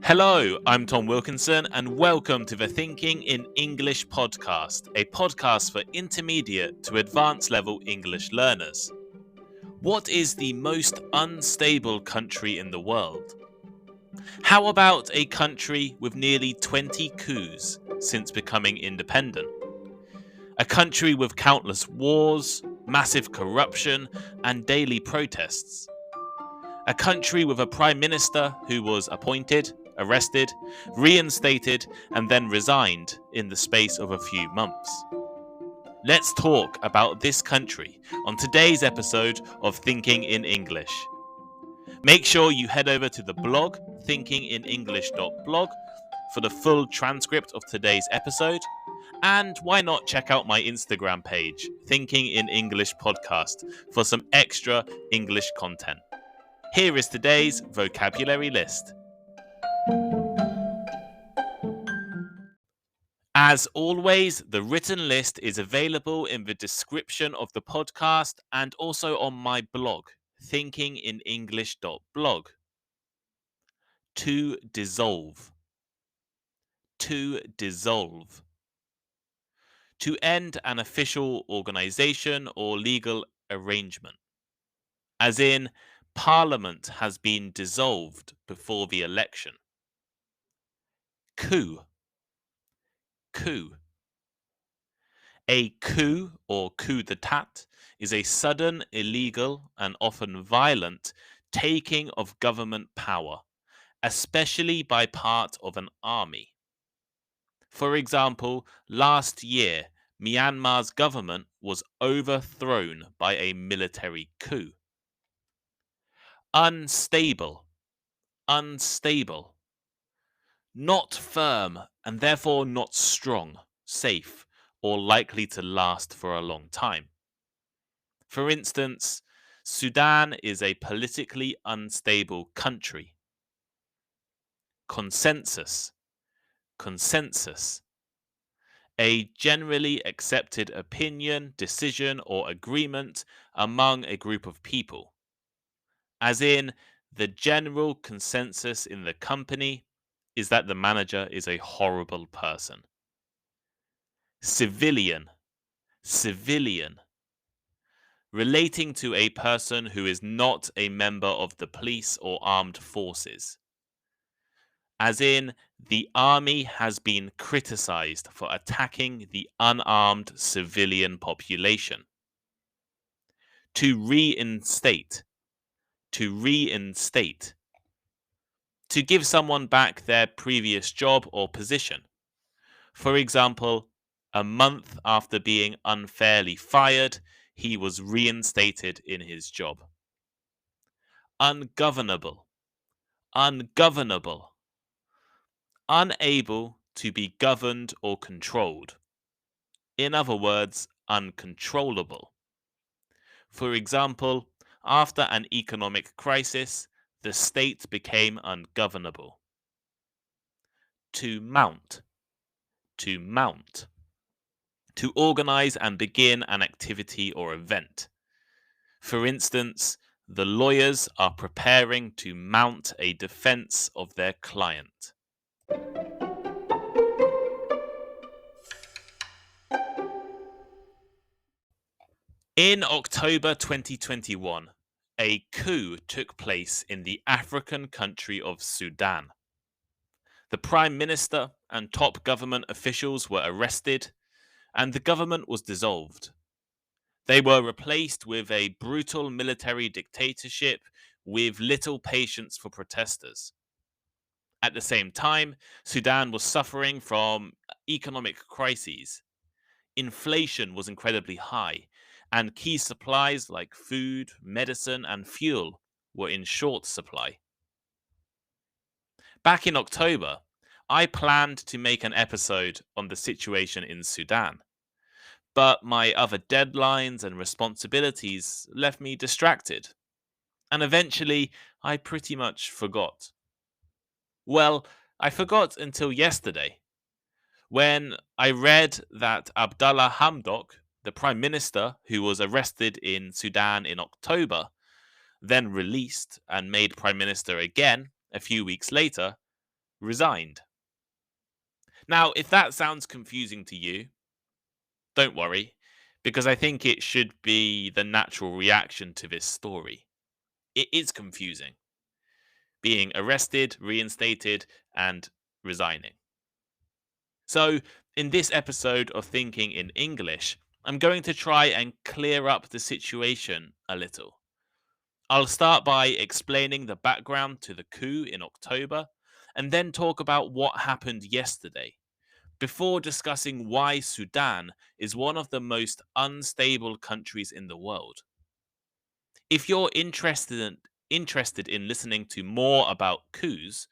Hello, I'm Tom Wilkinson, and welcome to the Thinking in English podcast, a podcast for intermediate to advanced level English learners. What is the most unstable country in the world? How about a country with nearly 20 coups since becoming independent? A country with countless wars, massive corruption, and daily protests? A country with a prime minister who was appointed, arrested, reinstated, and then resigned in the space of a few months. Let's talk about this country on today's episode of Thinking in English. Make sure you head over to the blog, thinkinginenglish.blog, for the full transcript of today's episode. And why not check out my Instagram page, Thinking in English Podcast, for some extra English content. Here is today's vocabulary list. As always, the written list is available in the description of the podcast and also on my blog, thinkinginenglish.blog. To dissolve. To dissolve. To end an official organization or legal arrangement. As in, Parliament has been dissolved before the election. Coup. Coup. A coup or coup d'état is a sudden, illegal, and often violent taking of government power, especially by part of an army. For example, last year, Myanmar's government was overthrown by a military coup. Unstable. Unstable. Not firm and therefore not strong, safe, or likely to last for a long time. For instance, Sudan is a politically unstable country. Consensus. Consensus. A generally accepted opinion, decision, or agreement among a group of people. As in, the general consensus in the company is that the manager is a horrible person. Civilian. Civilian. Relating to a person who is not a member of the police or armed forces. As in, the army has been criticized for attacking the unarmed civilian population. To reinstate. To reinstate. To give someone back their previous job or position. For example, a month after being unfairly fired, he was reinstated in his job. Ungovernable. Ungovernable. Unable to be governed or controlled. In other words, uncontrollable. For example, after an economic crisis, the state became ungovernable. To mount. To mount. To organize and begin an activity or event. For instance, the lawyers are preparing to mount a defense of their client. In October 2021, a coup took place in the African country of Sudan. The Prime Minister and top government officials were arrested, and the government was dissolved. They were replaced with a brutal military dictatorship with little patience for protesters. At the same time, Sudan was suffering from economic crises. Inflation was incredibly high, and key supplies like food, medicine, and fuel were in short supply. Back in October, I planned to make an episode on the situation in Sudan, but my other deadlines and responsibilities left me distracted, and eventually I pretty much forgot. Well, I forgot until yesterday, when I read that Abdallah Hamdok, the prime minister who was arrested in Sudan in October, then released and made prime minister again a few weeks later, resigned. Now, if that sounds confusing to you, don't worry, because I think it should be the natural reaction to this story. It is confusing, being arrested, reinstated, and resigning. So, in this episode of Thinking in English, I'm going to try and clear up the situation a little. I'll start by explaining the background to the coup in October, and then talk about what happened yesterday, before discussing why Sudan is one of the most unstable countries in the world. If you're interested in listening to more about coups,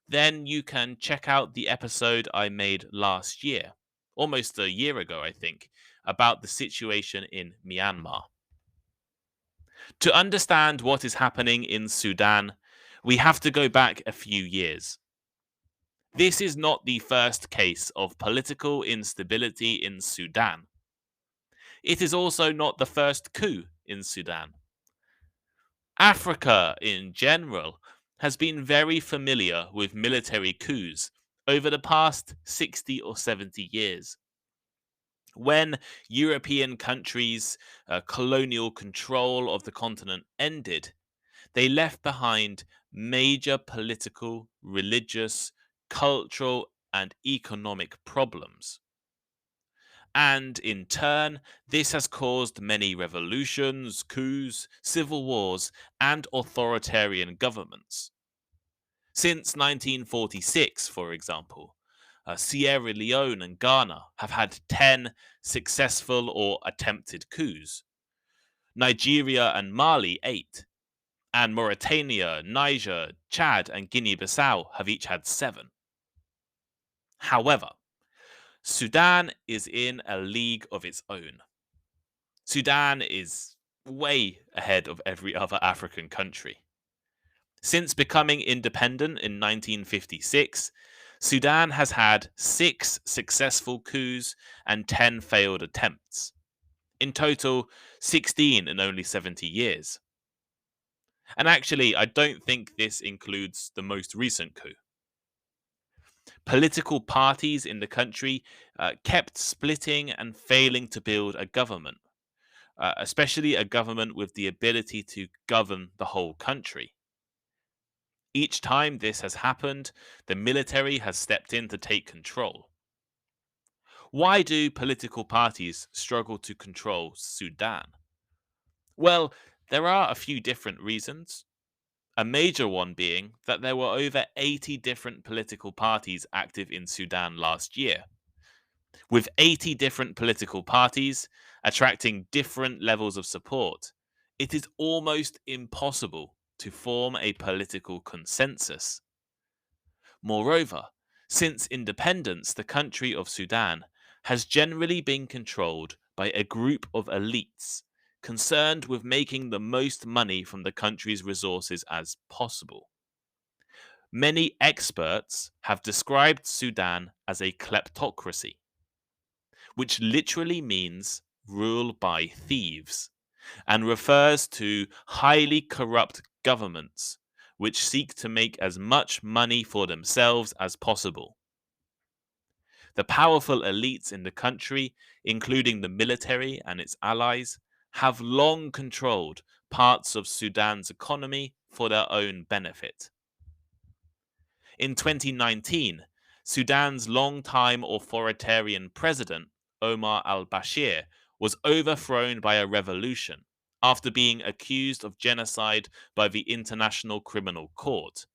then you can check out the episode I made last year, almost a year ago, I think, about the situation in Myanmar. To understand what is happening in Sudan, we have to go back a few years. This is not the first case of political instability in Sudan. It is also not the first coup in Sudan. Africa, in general, has been very familiar with military coups over the past 60 or 70 years. When European countries' colonial control of the continent ended, they left behind major political, religious, cultural, and economic problems. And in turn, this has caused many revolutions, coups, civil wars, and authoritarian governments. Since 1946, for example, Sierra Leone and Ghana have had 10 successful or attempted coups. Nigeria and Mali, 8. And Mauritania, Niger, Chad, and Guinea Bissau have each had 7. However, Sudan is in a league of its own. Sudan is way ahead of every other African country. Since becoming independent in 1956, Sudan has had 6 successful coups and 10 failed attempts. In total, 16 in only 70 years. And actually, I don't think this includes the most recent coup. Political parties in the country kept splitting and failing to build a government, especially a government with the ability to govern the whole country. Each time this has happened, the military has stepped in to take control. Why do political parties struggle to control Sudan? Well, there are a few different reasons. A major one being that there were over 80 different political parties active in Sudan last year. With 80 different political parties attracting different levels of support, it is almost impossible to form a political consensus. Moreover, since independence, the country of Sudan has generally been controlled by a group of elites concerned with making the most money from the country's resources as possible. Many experts have described Sudan as a kleptocracy, which literally means rule by thieves, and refers to highly corrupt governments which seek to make as much money for themselves as possible. The powerful elites in the country, including the military and its allies, have long controlled parts of Sudan's economy for their own benefit. In 2019, Sudan's longtime authoritarian president, Omar al-Bashir, was overthrown by a revolution after being accused of genocide by the International Criminal Court.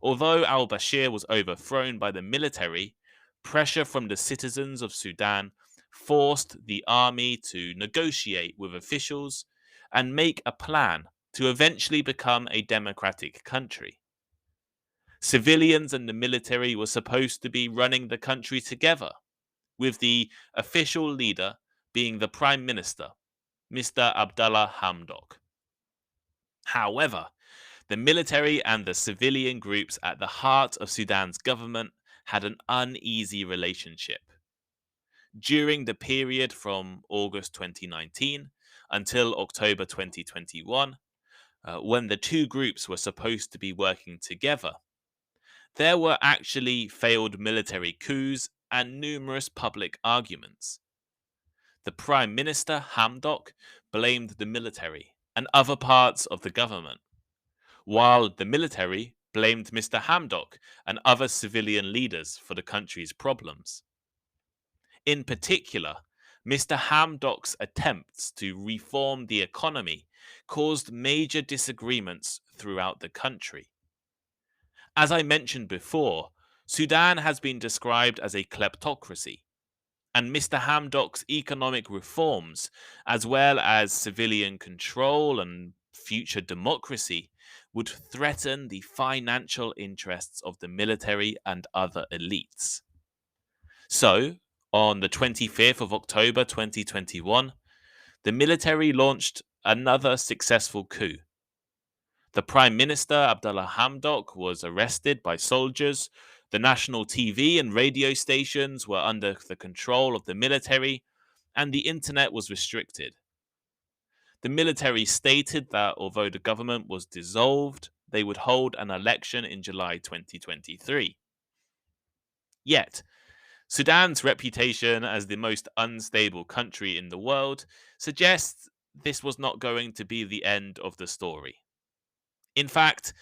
Although al-Bashir was overthrown by the military, pressure from the citizens of Sudan forced the army to negotiate with officials and make a plan to eventually become a democratic country. Civilians and the military were supposed to be running the country together, with the official leader being the Prime Minister, Mr. Abdallah Hamdok. However, the military and the civilian groups at the heart of Sudan's government had an uneasy relationship. During the period from August 2019 until October 2021, when the two groups were supposed to be working together, There were actually failed military coups and numerous public arguments. The Prime Minister, Hamdok, blamed the military and other parts of the government, while the military blamed Mr. Hamdok and other civilian leaders for the country's problems. In particular, Mr. Hamdok's attempts to reform the economy caused major disagreements throughout the country. As I mentioned before, Sudan has been described as a kleptocracy, and Mr. Hamdok's economic reforms, as well as civilian control and future democracy, would threaten the financial interests of the military and other elites. So, on the 25th of October 2021, the military launched another successful coup. The Prime Minister, Abdullah Hamdok, was arrested by soldiers. The national TV and radio stations were under the control of the military, and the internet was restricted. The military stated that although the government was dissolved, they would hold an election in July 2023. Yet, Sudan's reputation as the most unstable country in the world suggests this was not going to be the end of the story. In fact,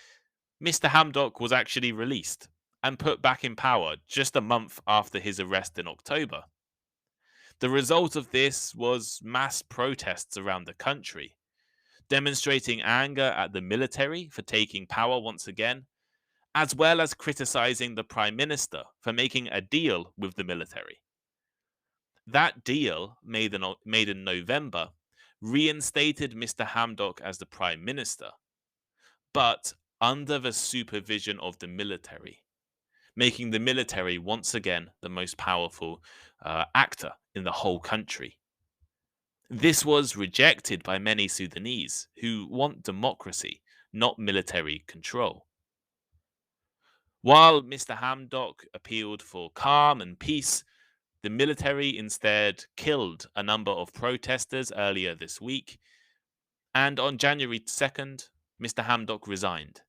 Mr. Hamdok was actually released and put back in power just a month after his arrest in October. The result of this was mass protests around the country, demonstrating anger at the military for taking power once again, as well as criticizing the Prime Minister for making a deal with the military. That deal, made in November, reinstated Mr. Hamdok as the Prime Minister, but under the supervision of the military, making the military once again the most powerful actor in the whole country. This was rejected by many Sudanese who want democracy, not military control. While Mr. Hamdok appealed for calm and peace, the military instead killed a number of protesters earlier this week, and on January 2nd, Mr. Hamdok resigned,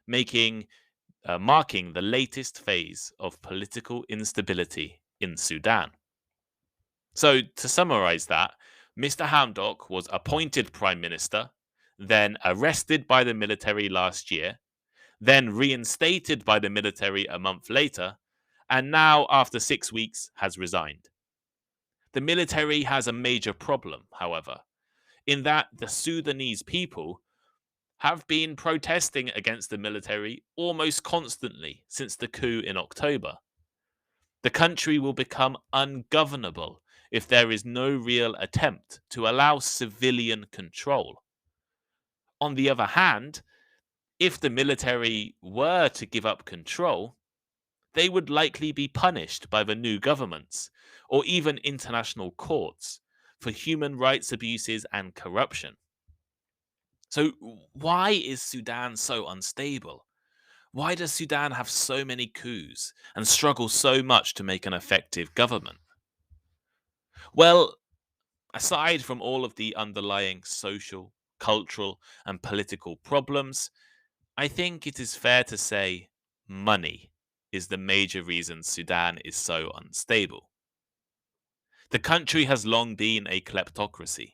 marking the latest phase of political instability in Sudan. So, to summarize that, Mr. Hamdok was appointed Prime Minister, then arrested by the military last year, then reinstated by the military a month later, and now, after 6 weeks, has resigned. The military has a major problem, however, in that the Sudanese people have been protesting against the military almost constantly since the coup in October. The country will become ungovernable if there is no real attempt to allow civilian control. On the other hand, if the military were to give up control, they would likely be punished by the new governments or even international courts for human rights abuses and corruption. So, why is Sudan so unstable? Why does Sudan have so many coups and struggle so much to make an effective government? Well, aside from all of the underlying social, cultural, and political problems, I think it is fair to say money is the major reason Sudan is so unstable. The country has long been a kleptocracy.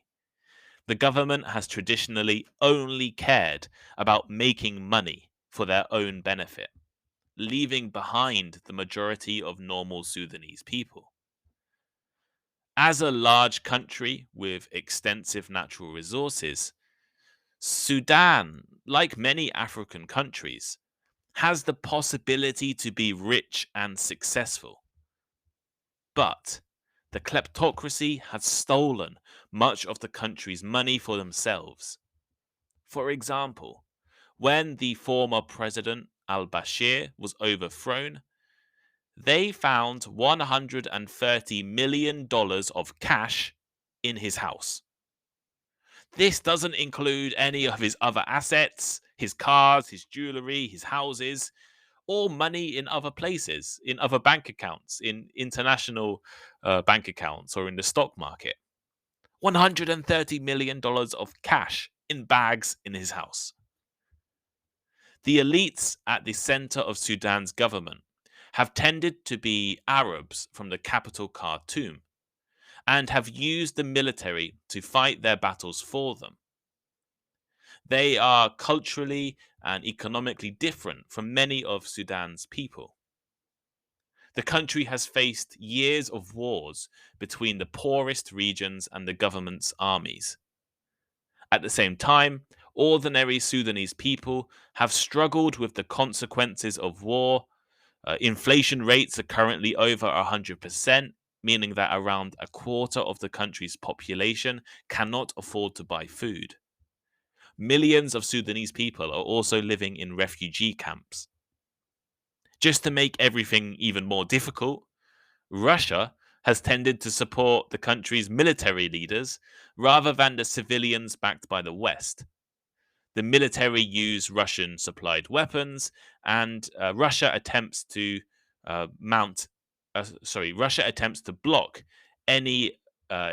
The government has traditionally only cared about making money for their own benefit, leaving behind the majority of normal Sudanese people. As a large country with extensive natural resources, Sudan, like many African countries, has the possibility to be rich and successful. But the kleptocracy has stolen much of the country's money for themselves. For example, when the former president al-Bashir was overthrown, they found $130 million of cash in his house. This doesn't include any of his other assets, his cars, his jewelry, his houses, or money in other places, in other bank accounts, in international bank accounts, or in the stock market. $130 million of cash in bags in his house. The elites at the center of Sudan's government have tended to be Arabs from the capital Khartoum and have used the military to fight their battles for them. They are culturally and economically different from many of Sudan's people. The country has faced years of wars between the poorest regions and the government's armies. At the same time, ordinary Sudanese people have struggled with the consequences of war. Inflation rates are currently over 100%, meaning that around a quarter of the country's population cannot afford to buy food. Millions of Sudanese people are also living in refugee camps. Just to make everything even more difficult, Russia has tended to support the country's military leaders rather than the civilians backed by the West. The military use Russian-supplied weapons, and Russia attempts to block any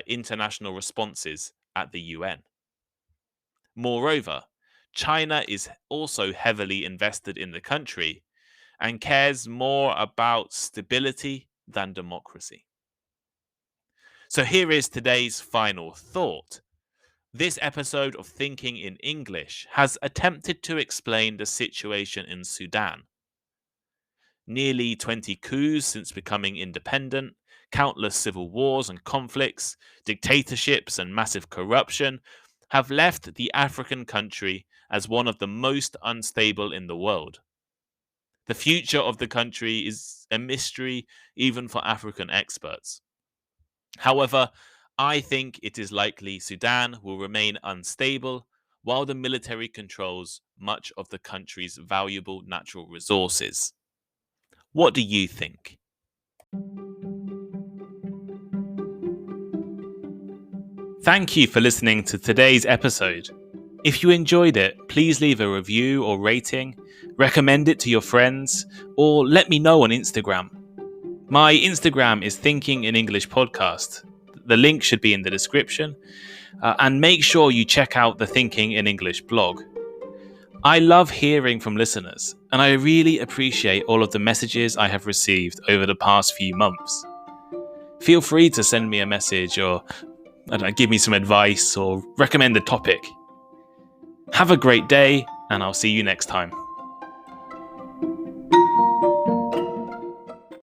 international responses at the UN. Moreover, China is also heavily invested in the country and cares more about stability than democracy. So here is today's final thought. This episode of Thinking in English has attempted to explain the situation in Sudan. Nearly 20 coups since becoming independent, countless civil wars and conflicts, dictatorships and massive corruption have left the African country as one of the most unstable in the world. The future of the country is a mystery even for African experts. However, I think it is likely Sudan will remain unstable while the military controls much of the country's valuable natural resources. What do you think? Thank you for listening to today's episode. If you enjoyed it, please leave a review or rating, recommend it to your friends, or let me know on Instagram. My Instagram is Thinking in English Podcast. The link should be in the description. And make sure you check out the Thinking in English blog. I love hearing from listeners, and I really appreciate all of the messages I have received over the past few months. Feel free to send me a message or give me some advice or recommend a topic. Have a great day, and I'll see you next time.